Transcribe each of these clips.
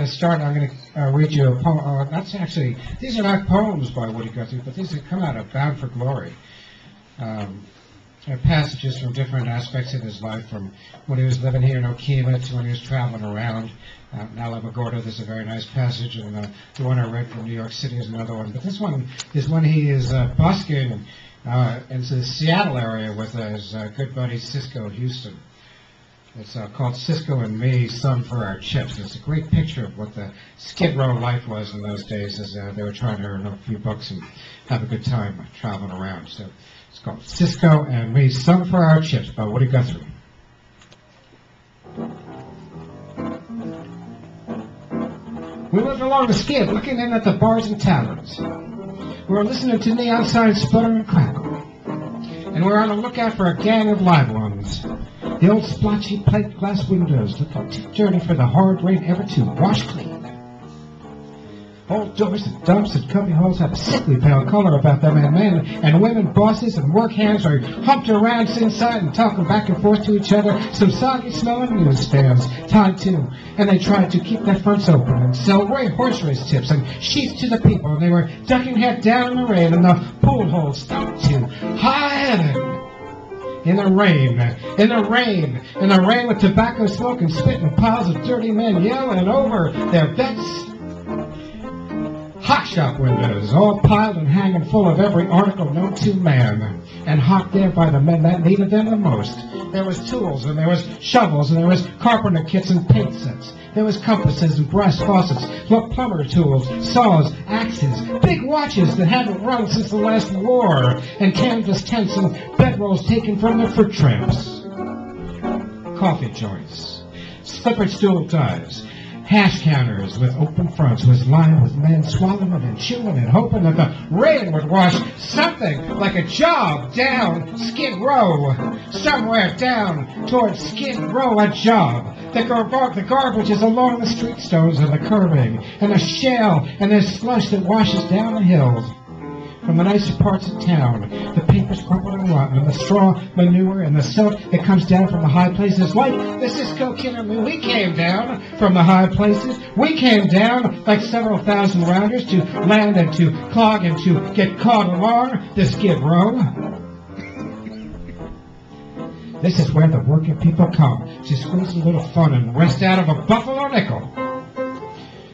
To start, I'm going to read you a poem. That's actually, these are not poems by Woody Guthrie, but these have come out of Bound for Glory. Passages from different aspects of his life, from when he was living here in Okima to when he was traveling around. In Alamogordo, there's a very nice passage, and the one I read from New York City is another one. But this one is when he is busking into the Seattle area with his good buddy Cisco Houston. It's called Cisco and Me, Some for Our Chips. It's a great picture of what the Skid Row life was in those days, as they were trying to earn a few bucks and have a good time traveling around. So it's called Cisco and Me, Some for Our Chips by Woody Guthrie. We lived along the skid, looking in at the bars and taverns. We were listening to neon signs sputter and crackle. And we were on the lookout for a gang of live ones. The old splotchy plate glass windows looked too dirty for the hard rain ever to wash clean. Old doors and dumps and cubby holes have a sickly pale color about them, and men and women, bosses and work hands are humped around inside and talking back and forth to each other. Some soggy-smelling newsstands tied to, and they tried to keep their fronts open and sell horse race tips and sheets to the people, and they were ducking head down in the rain, and the pool holes stuck to high heaven. In the rain, in the rain, in the rain with tobacco smoke and spit and piles of dirty men yelling over their bets. Hot shop windows, all piled and hanging full of every article known to man, and hot there by the men that needed them the most. There was tools, and there was shovels, and there was carpenter kits and paint sets. There was compasses and brass faucets, plumber tools, saws, axes, big watches that hadn't run since the last war, and canvas tents and bedrolls taken from the fruit tramps. Coffee joints, slippered stool ties, hash counters with open fronts was lined with men swallowing and chewing and hoping that the rain would wash something like a job down Skid Row. Somewhere down towards Skid Row, a job. The garbage is along the street stones and the curbing, and the shale and the slush that washes down the hills. From the nicer parts of town, the paper's crumpled and rotten, and the straw, manure, and the silt that comes down from the high places, like the Cisco kid and me. We came down from the high places. We came down like several thousand rounders to land and to clog and to get caught along the Skid Row. This is where the working people come to squeeze a little fun and rest out of a buffalo nickel.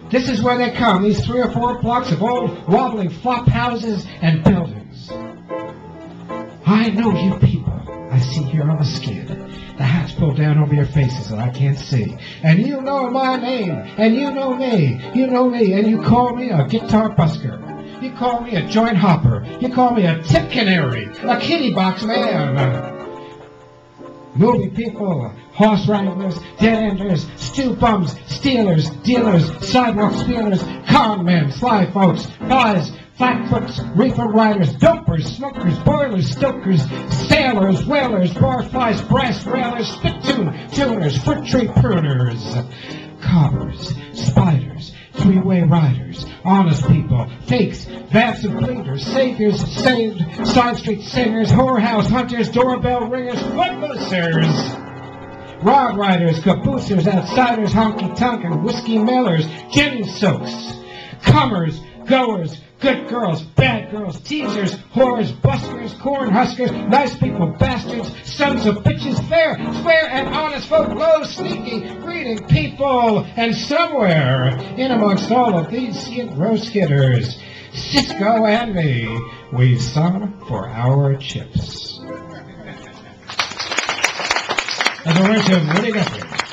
This is where they come, these 3 or 4 blocks of old, wobbling flop houses and buildings. I know you people I see here on the skid. The hats pulled down over your faces that I can't see. And you know my name, and you know me, and you call me a guitar busker. You call me a joint hopper. You call me a tip canary, a kitty box man. Movie people, horse wranglers, dead-enders, stew bums, stealers, dealers, sidewalk stealers, con men, sly folks, spies, flatfoots, reefer riders, dopers, smokers, boilers, stokers, sailors, whalers, barflies, brass railers, spittoon tuners, fruit tree pruners, cobbers, spiders, three-way riders, honest people, fakes, vamps and bleeders, saviors, saved, side street singers, whorehouse hunters, doorbell ringers, footloosers, rod riders, caboosers, outsiders, honky-tonk and whiskey mailers, gin soaks, comers, goers, good girls, bad girls, teasers, whores, buskers, corn huskers, nice people, bastards, sons of bitches, fair, square, and honest folk, low, sneaky, greeting people, and somewhere in amongst all of these Skid Row skidders, Cisco and me, we've sung for our chips. As a word to Woody Guthrie.